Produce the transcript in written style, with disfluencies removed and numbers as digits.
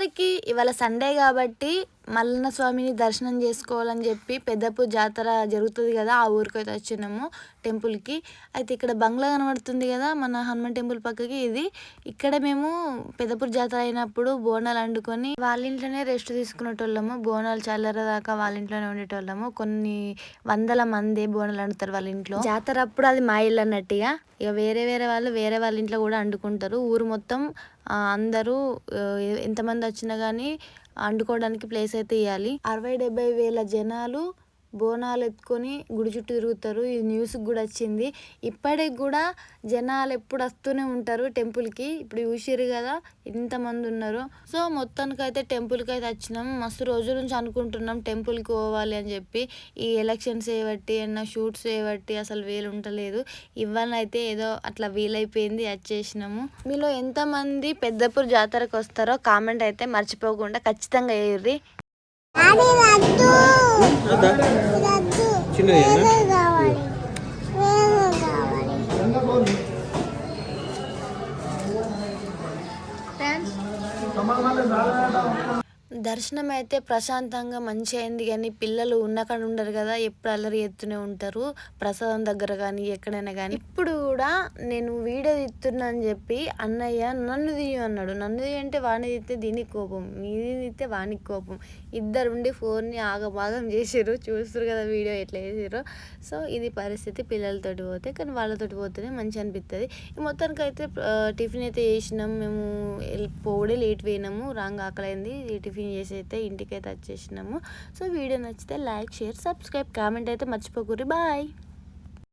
అందరికీ ఇవాళ సండే కాబట్టి మల్లన్న స్వామిని దర్శనం చేసుకోవాలని చెప్పి పెద్దపూర్ జాతర జరుగుతుంది కదా, ఆ ఊరికైతే వచ్చినాము టెంపుల్కి. అయితే ఇక్కడ బంగ్లా కనబడుతుంది కదా మన హనుమాన్ టెంపుల్ పక్కకి, ఇది ఇక్కడ మేము పెద్దపూర్ జాతర అయినప్పుడు బోనాలు వండుకొని వాళ్ళ ఇంట్లోనే రెస్ట్ తీసుకునేటోళ్ళము. బోనాలు చల్లరదాకా వాళ్ళ ఇంట్లోనే ఉండేటోళ్ళము. కొన్ని వందల మంది బోనాలు వండుతారు వాళ్ళ ఇంట్లో. జాతర అప్పుడు అది మా ఇల్లు అన్నట్టుగా, ఇక వేరే వేరే వాళ్ళు వేరే వాళ్ళ ఇంట్లో కూడా వండుకుంటారు. ఊరు మొత్తం అందరూ ఎంతమంది వచ్చినా కానీ వండుకోవడానికి ప్లేస్ అయితే ఇవ్వాలి. 60-70 వేల జనాలు బోనాలు ఎత్తుకొని గుడి చుట్టూ తిరుగుతారు. ఈ న్యూస్కి కూడా వచ్చింది. ఇప్పటికి కూడా జనాలు ఎప్పుడు వస్తూనే ఉంటారు టెంపుల్కి. ఇప్పుడు చూసిర్రు కదా ఇంతమంది ఉన్నారు. సో మొత్తానికి అయితే టెంపుల్కి అయితే వచ్చినాం. మస్తు రోజుల నుంచి అనుకుంటున్నాం టెంపుల్కి పోవాలి అని చెప్పి. ఈ ఎలక్షన్స్ ఏవట్టి అన్న షూట్స్ ఏవట్టి అసలు వీలు ఉండలేదు. ఇవాళైతే ఏదో అట్లా వీలైపోయింది, వచ్చేసినాము. మీలో ఎంతమంది పెద్దపూర్ జాతరకు వస్తారో కామెంట్ అయితే మర్చిపోకుండా ఖచ్చితంగా వేయుర్రి. దర్శనం అయితే ప్రశాంతంగా మంచి అయింది. కానీ పిల్లలు ఉన్నకాడ ఉండరు కదా, ఎప్పుడు అల్లరి ఎత్తునే ఉంటారు ప్రసాదం దగ్గర కానీ ఎక్కడైనా కానీ. ఇప్పుడు కూడా నేను వీడియో తీస్తున్నా అని చెప్పి అన్నయ్య నన్ను తీయ అన్నాడు. నన్ను తీయ అంటే వాడిని తీస్తే దీనికి కోపం, మీది తీస్తే వానికి కోపం. ఇద్దరు ఉండి ఫోన్ని ఆగమాగం చేసారు. చూస్తారు కదా వీడియో ఎట్లా చేసారో. సో ఇది పరిస్థితి. పిల్లలతోటి పోతే కానీ వాళ్ళతోటి పోతేనే మంచి అనిపిస్తుంది. మొత్తానికి అయితే టిఫిన్ అయితే చేసినాం. మేము పోవడే లేట్ పోయినాము, రాంగ్ ఆకలైంది. టిఫిన్ చేసి అయితే ఇంటికి అయితే వచ్చేసినాము. సో వీడియో నచ్చితే లైక్, షేర్, సబ్స్క్రైబ్, కామెంట్ అయితే మర్చిపోకూరి. బాయ్.